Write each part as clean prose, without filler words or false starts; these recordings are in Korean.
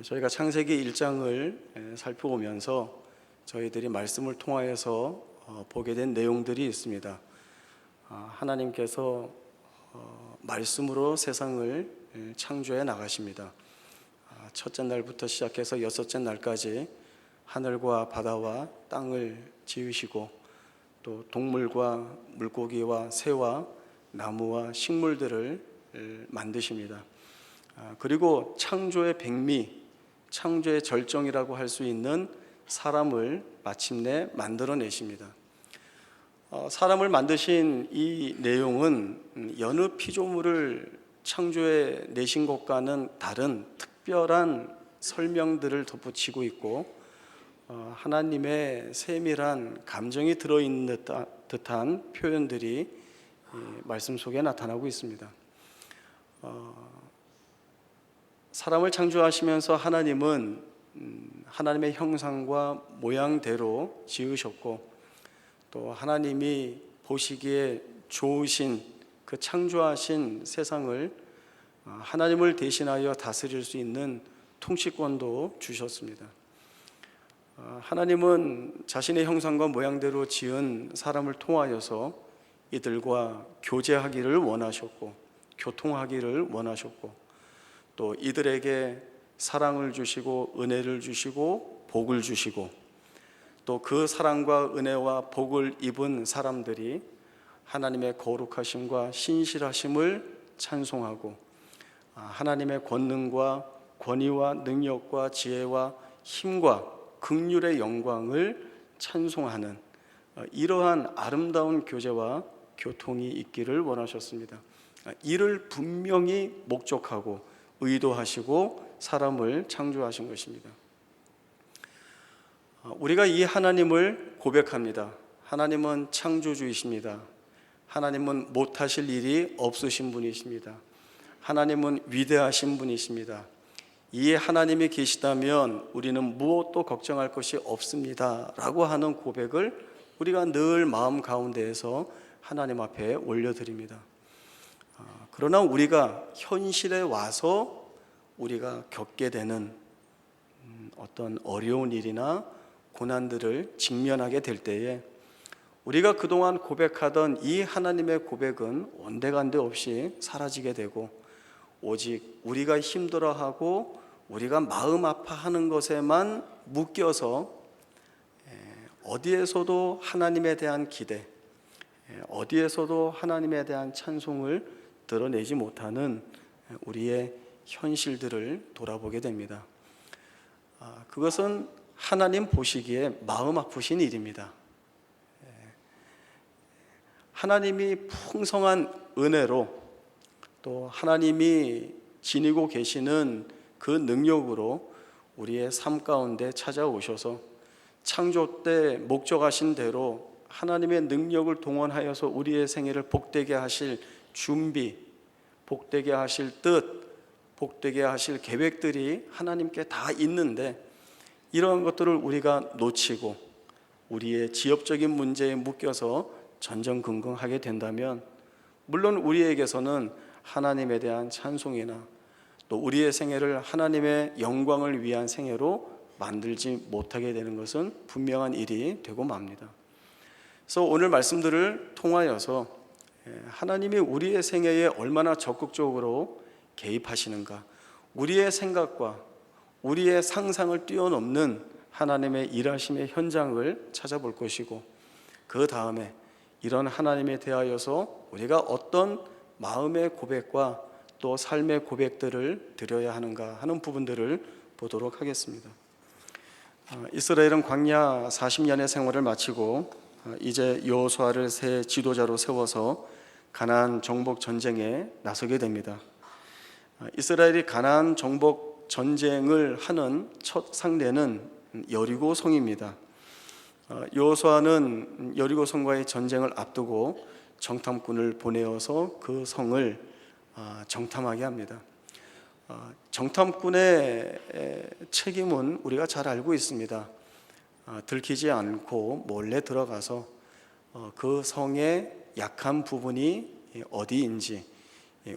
저희가 창세기 1장을 살펴보면서 저희들이 말씀을 통하여서 보게 된 내용들이 있습니다. 하나님께서 말씀으로 세상을 창조해 나가십니다. 첫째 날부터 시작해서 여섯째 날까지 하늘과 바다와 땅을 지으시고 또 동물과 물고기와 새와 나무와 식물들을 만드십니다. 그리고 창조의 백미, 창조의 절정이라고 할 수 있는 사람을 마침내 만들어내십니다. 사람을 만드신 이 내용은 여느 피조물을 창조해 내신 것과는 다른 특별한 설명들을 덧붙이고 있고 하나님의 세밀한 감정이 들어있는 듯한 표현들이 말씀 속에 나타나고 있습니다. 사람을 창조하시면서 하나님은 하나님의 형상과 모양대로 지으셨고 또 하나님이 보시기에 좋으신 그 창조하신 세상을 하나님을 대신하여 다스릴 수 있는 통치권도 주셨습니다. 하나님은 자신의 형상과 모양대로 지은 사람을 통하여서 이들과 교제하기를 원하셨고 교통하기를 원하셨고 또 이들에게 사랑을 주시고 은혜를 주시고 복을 주시고 또 그 사랑과 은혜와 복을 입은 사람들이 하나님의 거룩하심과 신실하심을 찬송하고 하나님의 권능과 권위와 능력과 지혜와 힘과 긍휼의 영광을 찬송하는 이러한 아름다운 교제와 교통이 있기를 원하셨습니다. 이를 분명히 목적하고 의도하시고 사람을 창조하신 것입니다. 우리가 이 하나님을 고백합니다. 하나님은 창조주이십니다. 하나님은 못하실 일이 없으신 분이십니다. 하나님은 위대하신 분이십니다. 이 하나님이 계시다면 우리는 무엇도 걱정할 것이 없습니다 라고 하는 고백을 우리가 늘 마음 가운데에서 하나님 앞에 올려드립니다. 그러나 우리가 현실에 와서 우리가 겪게 되는 어떤 어려운 일이나 고난들을 직면하게 될 때에 우리가 그동안 고백하던 이 하나님의 고백은 온데간데 없이 사라지게 되고 오직 우리가 힘들어하고 우리가 마음 아파하는 것에만 묶여서 어디에서도 하나님에 대한 기대, 어디에서도 하나님에 대한 찬송을 드러내지 못하는 우리의 현실들을 돌아보게 됩니다. 그것은 하나님 보시기에 마음 아프신 일입니다. 하나님이 풍성한 은혜로 또 하나님이 지니고 계시는 그 능력으로 우리의 삶 가운데 찾아오셔서 창조 때 목적하신 대로 하나님의 능력을 동원하여서 우리의 생애를 복되게 하실 준비, 복되게 하실 뜻, 복되게 하실 계획들이 하나님께 다 있는데 이런 것들을 우리가 놓치고 우리의 지엽적인 문제에 묶여서 전전긍긍하게 된다면 물론 우리에게서는 하나님에 대한 찬송이나 또 우리의 생애를 하나님의 영광을 위한 생애로 만들지 못하게 되는 것은 분명한 일이 되고 맙니다. 그래서 오늘 말씀들을 통하여서 하나님이 우리의 생애에 얼마나 적극적으로 개입하시는가, 우리의 생각과 우리의 상상을 뛰어넘는 하나님의 일하심의 현장을 찾아볼 것이고 그 다음에 이런 하나님에 대하여서 우리가 어떤 마음의 고백과 또 삶의 고백들을 드려야 하는가 하는 부분들을 보도록 하겠습니다. 이스라엘은 광야 40년의 생활을 마치고 이제 여호수아를 새 지도자로 세워서 가나안 정복 전쟁에 나서게 됩니다. 이스라엘이 가나안 정복 전쟁을 하는 첫 상대는 여리고 성입니다. 여호수아는 여리고 성과의 전쟁을 앞두고 정탐꾼을 보내어서 그 성을 정탐하게 합니다. 정탐꾼의 책임은 우리가 잘 알고 있습니다. 들키지 않고 몰래 들어가서 그 성의 약한 부분이 어디인지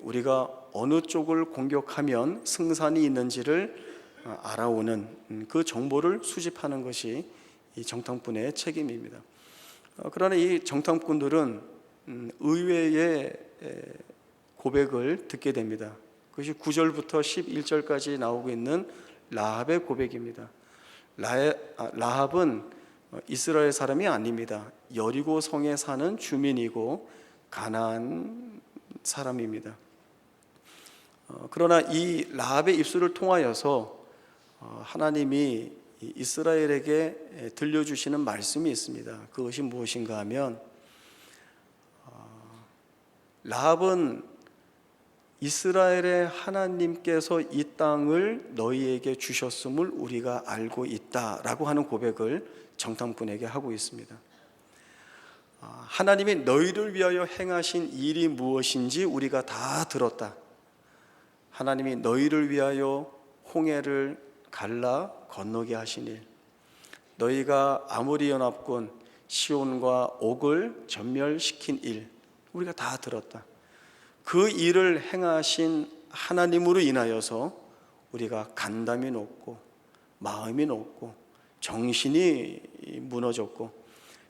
우리가 어느 쪽을 공격하면 승산이 있는지를 알아오는 그 정보를 수집하는 것이 이 정탐꾼의 책임입니다. 그러나 이 정탐꾼들은 의외의 고백을 듣게 됩니다. 그것이 9절부터 11절까지 나오고 있는 라합의 고백입니다. 라합은 이스라엘 사람이 아닙니다. 여리고 성에 사는 주민이고 가나안 사람입니다. 그러나 이 라합의 입술을 통하여서 하나님이 이스라엘에게 들려주시는 말씀이 있습니다. 그것이 무엇인가 하면 라합은 이스라엘의 하나님께서 이 땅을 너희에게 주셨음을 우리가 알고 있다라고 하는 고백을 정탐꾼에게 하고 있습니다. 하나님이 너희를 위하여 행하신 일이 무엇인지 우리가 다 들었다. 하나님이 너희를 위하여 홍해를 갈라 건너게 하신 일, 너희가 아모리 연합군 시온과 옥을 전멸시킨 일, 우리가 다 들었다. 그 일을 행하신 하나님으로 인하여서 우리가 간담이 높고 마음이 높고 정신이 무너졌고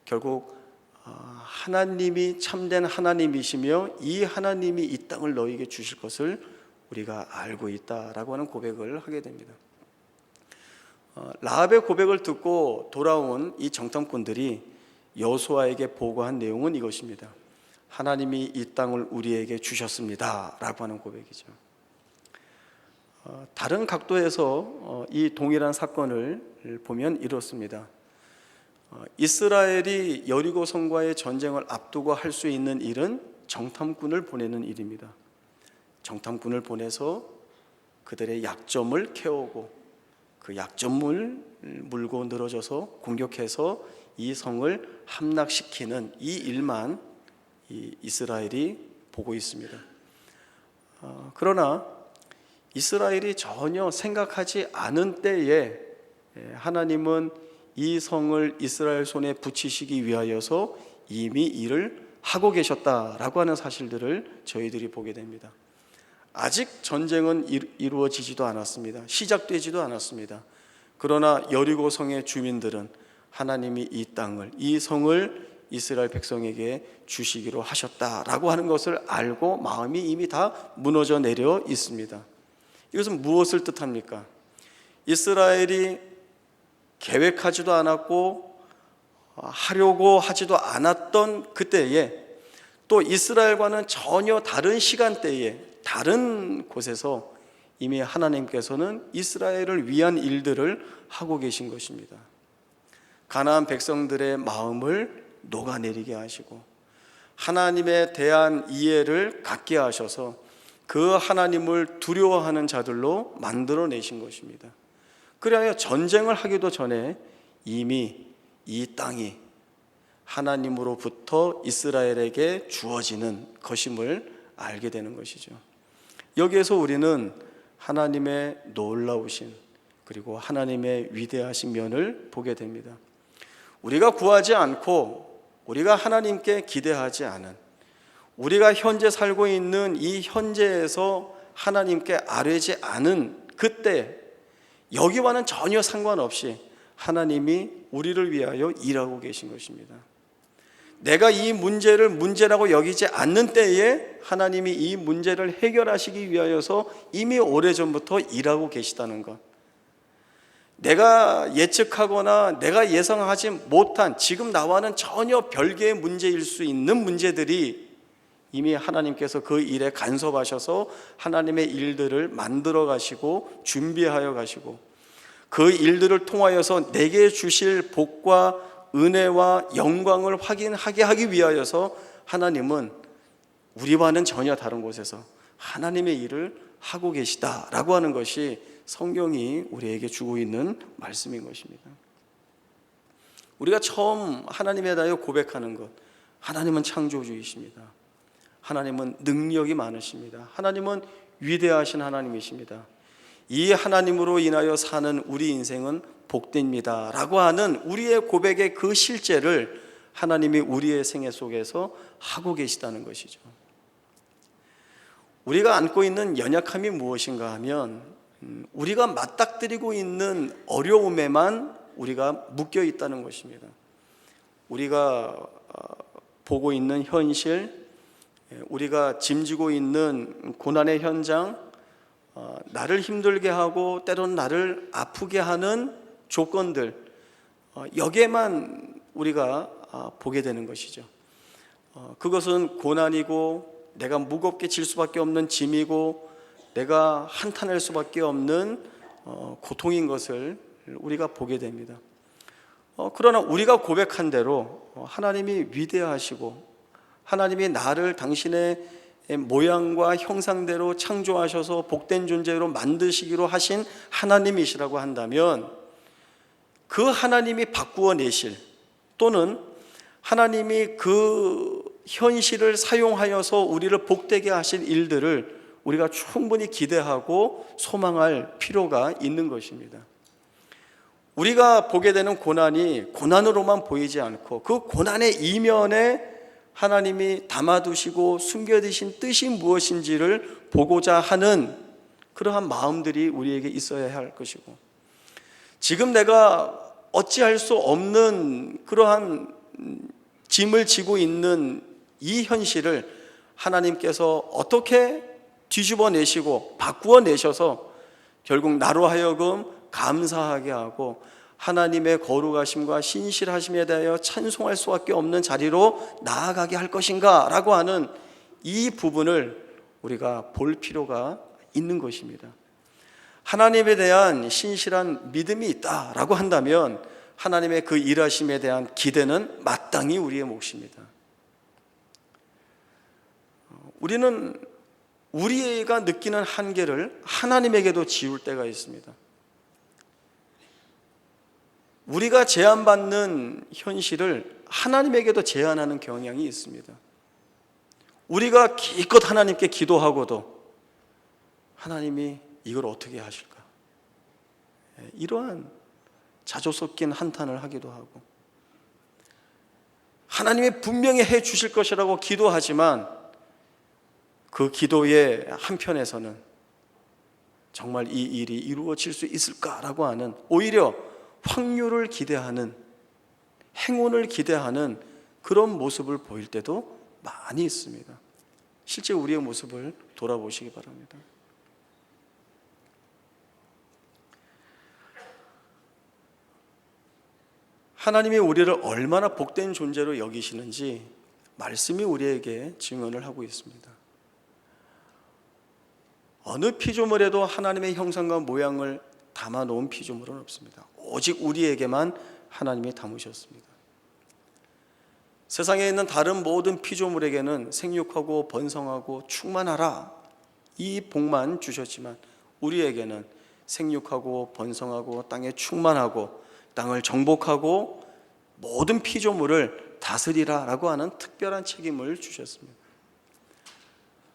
결국 하나님이 참된 하나님이시며 이 하나님이 이 땅을 너희에게 주실 것을 우리가 알고 있다라고 하는 고백을 하게 됩니다. 라합의 고백을 듣고 돌아온 이 정탐꾼들이 여호수아에게 보고한 내용은 이것입니다. 하나님이 이 땅을 우리에게 주셨습니다 라고 하는 고백이죠. 다른 각도에서 이 동일한 사건을 보면 이렇습니다. 이스라엘이 여리고 성과의 전쟁을 앞두고 할 수 있는 일은 정탐꾼을 보내는 일입니다. 정탐꾼을 보내서 그들의 약점을 캐오고 그 약점을 물고 늘어져서 공격해서 이 성을 함락시키는 이 일만 이 이스라엘이 보고 있습니다. 그러나 이스라엘이 전혀 생각하지 않은 때에 하나님은 이 성을 이스라엘 손에 붙이시기 위하여서 이미 일을 하고 계셨다라고 하는 사실들을 저희들이 보게 됩니다. 아직 전쟁은 이루어지지도 않았습니다. 시작되지도 않았습니다. 그러나 여리고 성의 주민들은 하나님이 이 땅을, 이 성을 이스라엘 백성에게 주시기로 하셨다라고 하는 것을 알고 마음이 이미 다 무너져 내려 있습니다. 이것은 무엇을 뜻합니까? 이스라엘이 계획하지도 않았고 하려고 하지도 않았던 그때에 또 이스라엘과는 전혀 다른 시간대에 다른 곳에서 이미 하나님께서는 이스라엘을 위한 일들을 하고 계신 것입니다. 가나안 백성들의 마음을 녹아내리게 하시고 하나님에 대한 이해를 갖게 하셔서 그 하나님을 두려워하는 자들로 만들어내신 것입니다. 그래야 전쟁을 하기도 전에 이미 이 땅이 하나님으로부터 이스라엘에게 주어지는 것임을 알게 되는 것이죠. 여기에서 우리는 하나님의 놀라우신 그리고 하나님의 위대하신 면을 보게 됩니다. 우리가 구하지 않고 우리가 하나님께 기대하지 않은, 우리가 현재 살고 있는 이 현재에서 하나님께 아뢰지 않은 그때 여기와는 전혀 상관없이 하나님이 우리를 위하여 일하고 계신 것입니다. 내가 이 문제를 문제라고 여기지 않는 때에 하나님이 이 문제를 해결하시기 위하여서 이미 오래전부터 일하고 계시다는 것, 내가 예측하거나 내가 예상하지 못한 지금 나와는 전혀 별개의 문제일 수 있는 문제들이 이미 하나님께서 그 일에 간섭하셔서 하나님의 일들을 만들어 가시고 준비하여 가시고 그 일들을 통하여서 내게 주실 복과 은혜와 영광을 확인하게 하기 위하여서 하나님은 우리와는 전혀 다른 곳에서 하나님의 일을 하고 계시다라고 하는 것이 성경이 우리에게 주고 있는 말씀인 것입니다. 우리가 처음 하나님에 대하여 고백하는 것, 하나님은 창조주이십니다. 하나님은 능력이 많으십니다. 하나님은 위대하신 하나님이십니다. 이 하나님으로 인하여 사는 우리 인생은 복됩니다 라고 하는 우리의 고백의 그 실제를 하나님이 우리의 생애 속에서 하고 계시다는 것이죠. 우리가 안고 있는 연약함이 무엇인가 하면 우리가 맞닥뜨리고 있는 어려움에만 우리가 묶여 있다는 것입니다. 우리가 보고 있는 현실, 우리가 짐지고 있는 고난의 현장, 나를 힘들게 하고 때로는 나를 아프게 하는 조건들, 여기에만 우리가 보게 되는 것이죠. 그것은 고난이고 내가 무겁게 질 수밖에 없는 짐이고 내가 한탄할 수밖에 없는 고통인 것을 우리가 보게 됩니다. 그러나 우리가 고백한 대로 하나님이 위대하시고 하나님이 나를 당신의 모양과 형상대로 창조하셔서 복된 존재로 만드시기로 하신 하나님이시라고 한다면 그 하나님이 바꾸어 내실 또는 하나님이 그 현실을 사용하여서 우리를 복되게 하실 일들을 우리가 충분히 기대하고 소망할 필요가 있는 것입니다. 우리가 보게 되는 고난이 고난으로만 보이지 않고 그 고난의 이면에 하나님이 담아두시고 숨겨두신 뜻이 무엇인지를 보고자 하는 그러한 마음들이 우리에게 있어야 할 것이고, 지금 내가 어찌할 수 없는 그러한 짐을 지고 있는 이 현실을 하나님께서 어떻게 뒤집어 내시고 바꾸어 내셔서 결국 나로 하여금 감사하게 하고 하나님의 거룩하심과 신실하심에 대하여 찬송할 수밖에 없는 자리로 나아가게 할 것인가 라고 하는 이 부분을 우리가 볼 필요가 있는 것입니다. 하나님에 대한 신실한 믿음이 있다라고 한다면 하나님의 그 일하심에 대한 기대는 마땅히 우리의 몫입니다. 우리는 우리가 느끼는 한계를 하나님에게도 지울 때가 있습니다. 우리가 제한받는 현실을 하나님에게도 제한하는 경향이 있습니다. 우리가 기껏 하나님께 기도하고도 하나님이 이걸 어떻게 하실까? 이러한 자조 섞인 한탄을 하기도 하고, 하나님이 분명히 해 주실 것이라고 기도하지만 그 기도의 한편에서는 정말 이 일이 이루어질 수 있을까라고 하는, 오히려 확률을 기대하는, 행운을 기대하는 그런 모습을 보일 때도 많이 있습니다. 실제 우리의 모습을 돌아보시기 바랍니다. 하나님이 우리를 얼마나 복된 존재로 여기시는지 말씀이 우리에게 증언을 하고 있습니다. 어느 피조물에도 하나님의 형상과 모양을 담아놓은 피조물은 없습니다. 오직 우리에게만 하나님이 담으셨습니다. 세상에 있는 다른 모든 피조물에게는 생육하고 번성하고 충만하라 이 복만 주셨지만 우리에게는 생육하고 번성하고 땅에 충만하고 땅을 정복하고 모든 피조물을 다스리라 라고 하는 특별한 책임을 주셨습니다.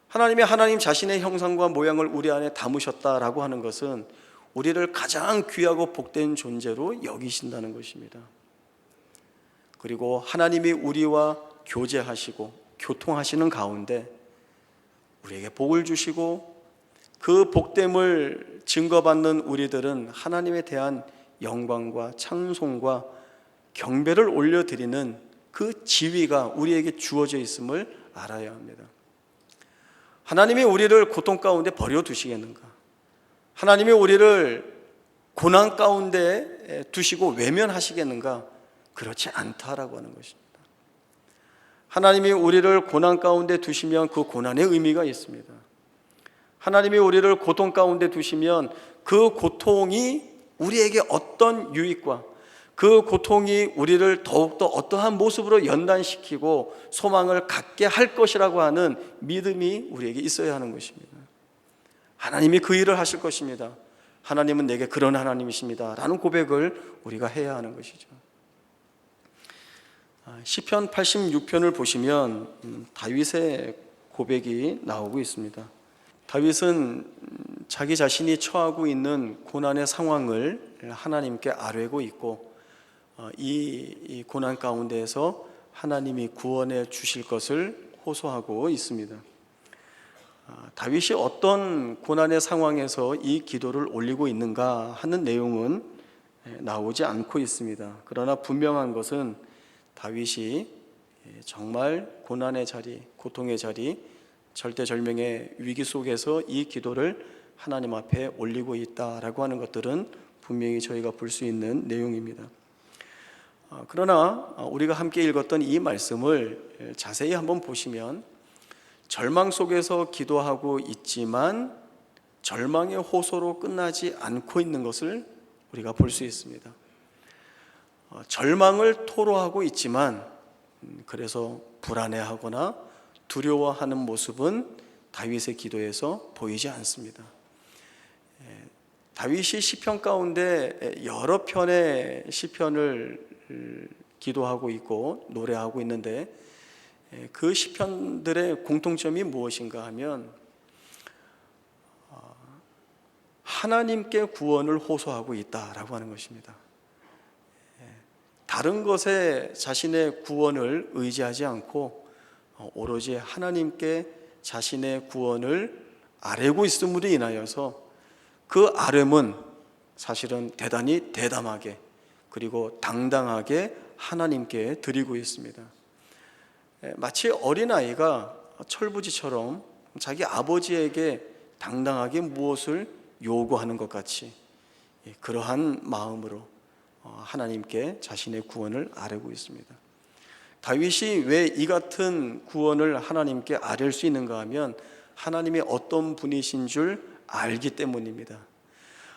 하나님이 하나님 자신의 형상과 모양을 우리 안에 담으셨다라고 하는 것은 우리를 가장 귀하고 복된 존재로 여기신다는 것입니다. 그리고 하나님이 우리와 교제하시고 교통하시는 가운데 우리에게 복을 주시고 그 복됨을 증거받는 우리들은 하나님에 대한 영광과 찬송과 경배를 올려드리는 그 지위가 우리에게 주어져 있음을 알아야 합니다. 하나님이 우리를 고통 가운데 버려두시겠는가? 하나님이 우리를 고난 가운데 두시고 외면하시겠는가? 그렇지 않다라고 하는 것입니다. 하나님이 우리를 고난 가운데 두시면 그 고난의 의미가 있습니다. 하나님이 우리를 고통 가운데 두시면 그 고통이 우리에게 어떤 유익과 그 고통이 우리를 더욱더 어떠한 모습으로 연단시키고 소망을 갖게 할 것이라고 하는 믿음이 우리에게 있어야 하는 것입니다. 하나님이 그 일을 하실 것입니다. 하나님은 내게 그런 하나님이십니다 라는 고백을 우리가 해야 하는 것이죠. 시편 86편을 보시면 다윗의 고백이 나오고 있습니다. 다윗은 자기 자신이 처하고 있는 고난의 상황을 하나님께 아뢰고 있고 이 고난 가운데에서 하나님이 구원해 주실 것을 호소하고 있습니다. 다윗이 어떤 고난의 상황에서 이 기도를 올리고 있는가 하는 내용은 나오지 않고 있습니다. 그러나 분명한 것은 다윗이 정말 고난의 자리, 고통의 자리, 절대절명의 위기 속에서 이 기도를 하나님 앞에 올리고 있다라고 하는 것들은 분명히 저희가 볼 수 있는 내용입니다. 그러나 우리가 함께 읽었던 이 말씀을 자세히 한번 보시면 절망 속에서 기도하고 있지만 절망의 호소로 끝나지 않고 있는 것을 우리가 볼 수 있습니다. 절망을 토로하고 있지만 그래서 불안해하거나 두려워하는 모습은 다윗의 기도에서 보이지 않습니다. 다윗이 시편 가운데 여러 편의 시편을 기도하고 있고 노래하고 있는데 그 시편들의 공통점이 무엇인가 하면 하나님께 구원을 호소하고 있다라고 하는 것입니다. 다른 것에 자신의 구원을 의지하지 않고 오로지 하나님께 자신의 구원을 아뢰고 있음으로 인하여서 그 아뢰음은 사실은 대단히 대담하게 그리고 당당하게 하나님께 드리고 있습니다. 마치 어린아이가 철부지처럼 자기 아버지에게 당당하게 무엇을 요구하는 것 같이 그러한 마음으로 하나님께 자신의 구원을 아뢰고 있습니다. 다윗이 왜 이 같은 구원을 하나님께 아뢰 수 있는가 하면 하나님이 어떤 분이신 줄 알기 때문입니다.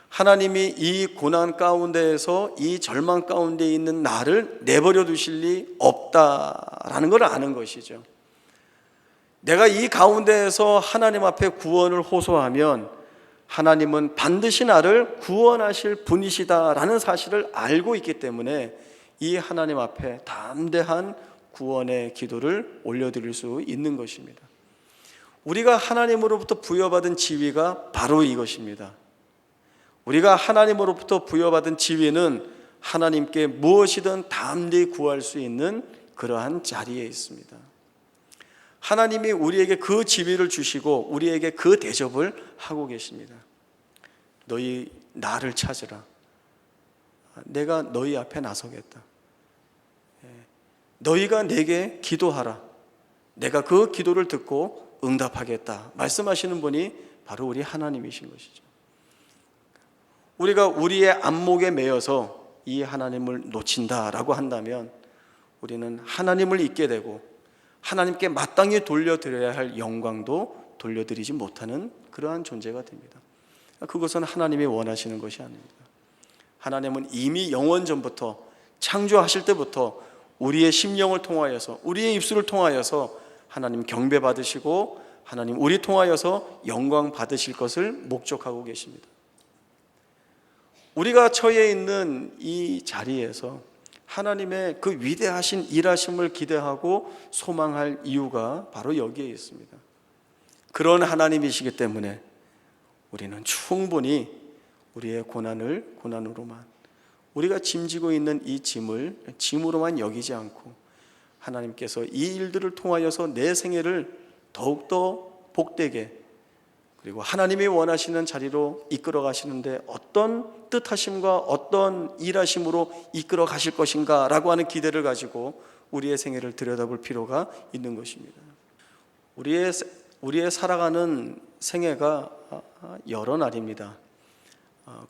하나님이 이 고난 가운데에서 이 절망 가운데 있는 나를 내버려 두실 리 없다라는 걸 아는 것이죠. 내가 이 가운데에서 하나님 앞에 구원을 호소하면 하나님은 반드시 나를 구원하실 분이시다라는 사실을 알고 있기 때문에 이 하나님 앞에 담대한 구원의 기도를 올려드릴 수 있는 것입니다. 우리가 하나님으로부터 부여받은 지위가 바로 이것입니다. 우리가 하나님으로부터 부여받은 지위는 하나님께 무엇이든 담대히 구할 수 있는 그러한 자리에 있습니다. 하나님이 우리에게 그 지위를 주시고 우리에게 그 대접을 하고 계십니다. 너희 나를 찾으라. 내가 너희 앞에 나서겠다. 너희가 내게 기도하라. 내가 그 기도를 듣고 응답하겠다. 말씀하시는 분이 바로 우리 하나님이신 것이죠. 우리가 우리의 안목에 매여서 이 하나님을 놓친다라고 한다면 우리는 하나님을 잊게 되고 하나님께 마땅히 돌려드려야 할 영광도 돌려드리지 못하는 그러한 존재가 됩니다. 그것은 하나님이 원하시는 것이 아닙니다. 하나님은 이미 영원 전부터 창조하실 때부터 우리의 심령을 통하여서 우리의 입술을 통하여서 하나님 경배 받으시고 하나님 우리 통하여서 영광 받으실 것을 목적하고 계십니다. 우리가 처해 있는 이 자리에서 하나님의 그 위대하신 일하심을 기대하고 소망할 이유가 바로 여기에 있습니다. 그런 하나님이시기 때문에 우리는 충분히 우리의 고난을 고난으로만, 우리가 짐지고 있는 이 짐을 짐으로만 여기지 않고 하나님께서 이 일들을 통하여서 내 생애를 더욱더 복되게, 그리고 하나님이 원하시는 자리로 이끌어 가시는데 어떤 뜻하심과 어떤 일하심으로 이끌어 가실 것인가 라고 하는 기대를 가지고 우리의 생애를 들여다볼 필요가 있는 것입니다. 우리의 살아가는 생애가 여러 날입니다.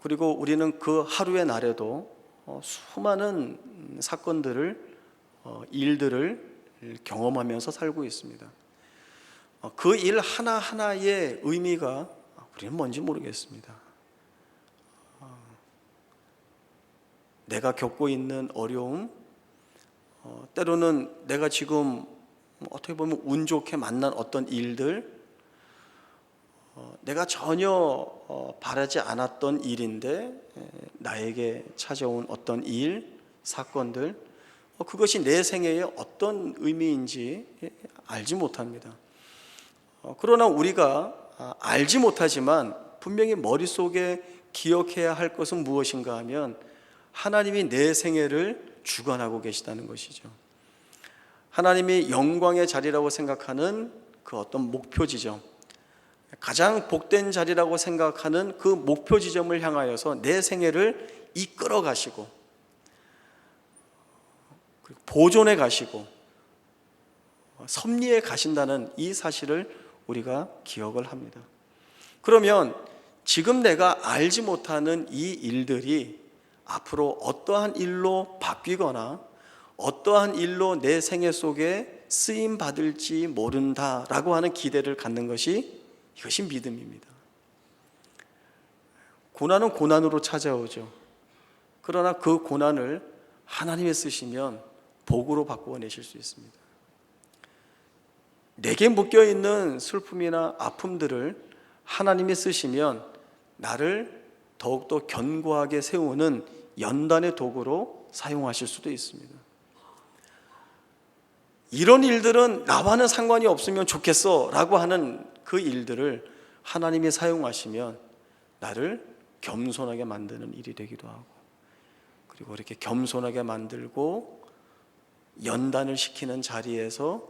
그리고 우리는 그 하루의 날에도 수많은 사건들을, 일들을 경험하면서 살고 있습니다. 그 일 하나하나의 의미가 우리는 뭔지 모르겠습니다. 내가 겪고 있는 어려움, 때로는 내가 지금 어떻게 보면 운 좋게 만난 어떤 일들, 내가 전혀 바라지 않았던 일인데 나에게 찾아온 어떤 일, 사건들, 그것이 내 생애에 어떤 의미인지 알지 못합니다. 그러나 우리가 알지 못하지만 분명히 머릿속에 기억해야 할 것은 무엇인가 하면 하나님이 내 생애를 주관하고 계시다는 것이죠. 하나님이 영광의 자리라고 생각하는 그 어떤 목표 지점, 가장 복된 자리라고 생각하는 그 목표 지점을 향하여서 내 생애를 이끌어 가시고 보존해 가시고 섭리해 가신다는 이 사실을 우리가 기억을 합니다. 그러면 지금 내가 알지 못하는 이 일들이 앞으로 어떠한 일로 바뀌거나 어떠한 일로 내 생애 속에 쓰임 받을지 모른다라고 하는 기대를 갖는 것이 이것이 믿음입니다. 고난은 고난으로 찾아오죠. 그러나 그 고난을 하나님이 쓰시면 복으로 바꾸어 내실 수 있습니다. 내게 묶여있는 슬픔이나 아픔들을 하나님이 쓰시면 나를 더욱더 견고하게 세우는 연단의 도구로 사용하실 수도 있습니다. 이런 일들은 나와는 상관이 없으면 좋겠어 라고 하는 그 일들을 하나님이 사용하시면 나를 겸손하게 만드는 일이 되기도 하고, 그리고 이렇게 겸손하게 만들고 연단을 시키는 자리에서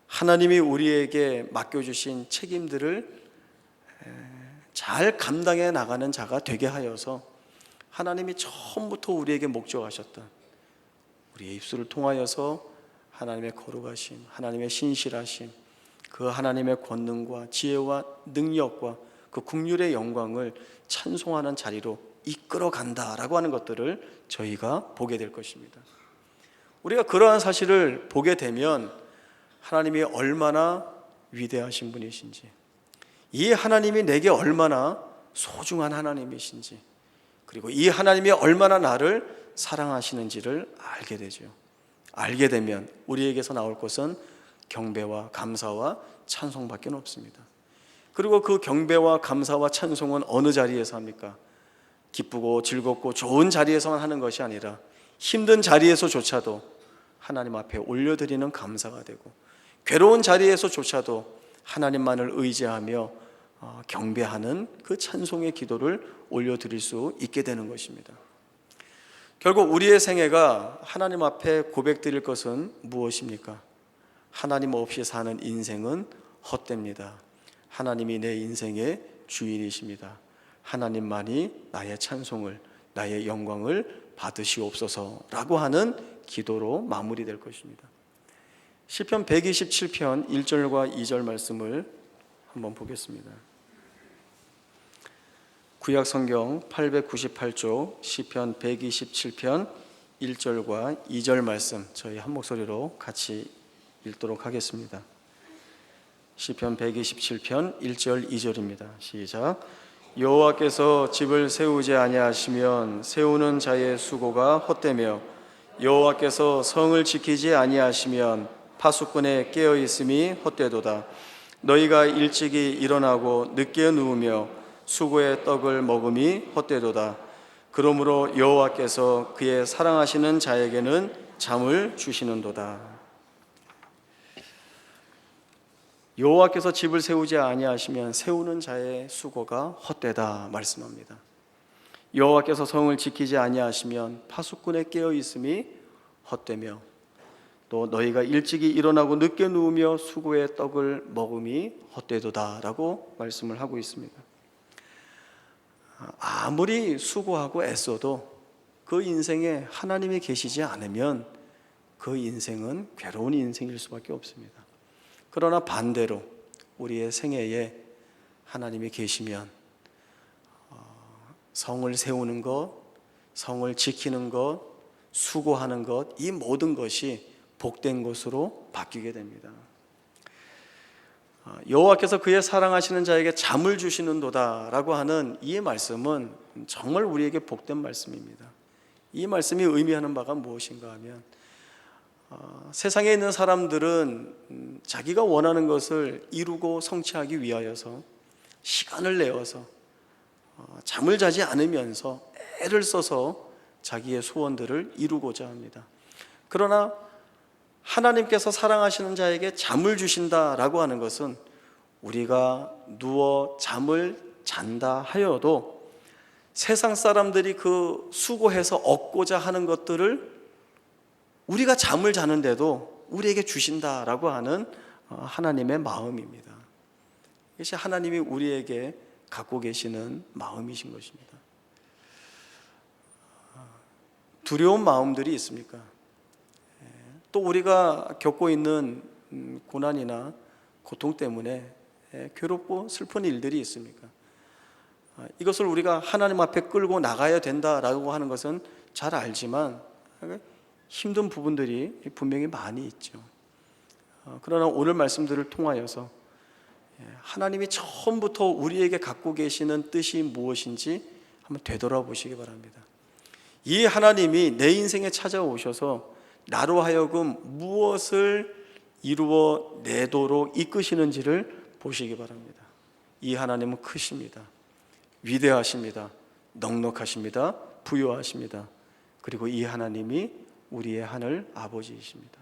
하나님이 우리에게 맡겨주신 책임들을 잘 감당해 나가는 자가 되게 하여서 하나님이 처음부터 우리에게 목적하셨던 우리의 입술을 통하여서 하나님의 거룩하심, 하나님의 신실하심, 그 하나님의 권능과 지혜와 능력과 그 긍휼의 영광을 찬송하는 자리로 이끌어 간다라고 하는 것들을 저희가 보게 될 것입니다. 우리가 그러한 사실을 보게 되면 하나님이 얼마나 위대하신 분이신지, 이 하나님이 내게 얼마나 소중한 하나님이신지, 그리고 이 하나님이 얼마나 나를 사랑하시는지를 알게 되죠. 알게 되면 우리에게서 나올 것은 경배와 감사와 찬송밖에 없습니다. 그리고 그 경배와 감사와 찬송은 어느 자리에서 합니까? 기쁘고 즐겁고 좋은 자리에서만 하는 것이 아니라 힘든 자리에서조차도 하나님 앞에 올려드리는 감사가 되고, 괴로운 자리에서조차도 하나님만을 의지하며 경배하는 그 찬송의 기도를 올려드릴 수 있게 되는 것입니다. 결국 우리의 생애가 하나님 앞에 고백드릴 것은 무엇입니까? 하나님 없이 사는 인생은 헛됩니다. 하나님이 내 인생의 주인이십니다. 하나님만이 나의 찬송을, 나의 영광을 받으시옵소서라고 하는 기도로 마무리될 것입니다. 시편 127편 1절과 2절 말씀을 한번 보겠습니다. 구약 성경 898쪽 시편 127편 1절과 2절 말씀 저희 한 목소리로 같이 읽도록 하겠습니다. 시편 127편 1절 2절입니다. 시작. 여호와께서 집을 세우지 아니하시면 세우는 자의 수고가 헛되며 여호와께서 성을 지키지 아니하시면 파수꾼의 깨어 있음이 헛되도다. 너희가 일찍이 일어나고 늦게 누우며 수고의 떡을 먹음이 헛되도다. 그러므로 여호와께서 그의 사랑하시는 자에게는 잠을 주시는도다. 여호와께서 집을 세우지 아니하시면 세우는 자의 수고가 헛되다 말씀합니다. 여호와께서 성을 지키지 아니하시면 파수꾼의 깨어 있음이 헛되며 또 너희가 일찍이 일어나고 늦게 누우며 수고의 떡을 먹음이 헛되도다라고 말씀을 하고 있습니다. 아무리 수고하고 애써도 그 인생에 하나님이 계시지 않으면 그 인생은 괴로운 인생일 수밖에 없습니다. 그러나 반대로 우리의 생애에 하나님이 계시면 성을 세우는 것, 성을 지키는 것, 수고하는 것, 이 모든 것이 복된 것으로 바뀌게 됩니다. 여호와께서 그의 사랑하시는 자에게 잠을 주시는도다라고 하는 이 말씀은 정말 우리에게 복된 말씀입니다. 이 말씀이 의미하는 바가 무엇인가 하면 세상에 있는 사람들은 자기가 원하는 것을 이루고 성취하기 위하여서 시간을 내어서 잠을 자지 않으면서 애를 써서 자기의 소원들을 이루고자 합니다. 그러나 하나님께서 사랑하시는 자에게 잠을 주신다라고 하는 것은 우리가 누워 잠을 잔다 하여도 세상 사람들이 그 수고해서 얻고자 하는 것들을 우리가 잠을 자는데도 우리에게 주신다라고 하는 하나님의 마음입니다. 이것이 하나님이 우리에게 갖고 계시는 마음이신 것입니다. 두려운 마음들이 있습니까? 또 우리가 겪고 있는 고난이나 고통 때문에 괴롭고 슬픈 일들이 있습니까? 이것을 우리가 하나님 앞에 끌고 나가야 된다라고 하는 것은 잘 알지만 힘든 부분들이 분명히 많이 있죠. 그러나 오늘 말씀들을 통하여서 하나님이 처음부터 우리에게 갖고 계시는 뜻이 무엇인지 한번 되돌아보시기 바랍니다. 이 하나님이 내 인생에 찾아오셔서 나로 하여금 무엇을 이루어 내도록 이끄시는지를 보시기 바랍니다. 이 하나님은 크십니다. 위대하십니다. 넉넉하십니다. 부유하십니다. 그리고 이 하나님이 우리의 하늘 아버지이십니다.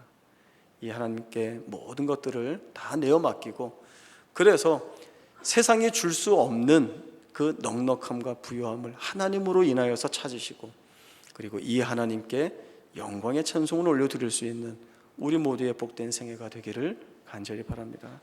이 하나님께 모든 것들을 다 내어 맡기고, 그래서 세상이 줄 수 없는 그 넉넉함과 부유함을 하나님으로 인하여서 찾으시고, 그리고 이 하나님께 영광의 찬송을 올려드릴 수 있는 우리 모두의 복된 생애가 되기를 간절히 바랍니다.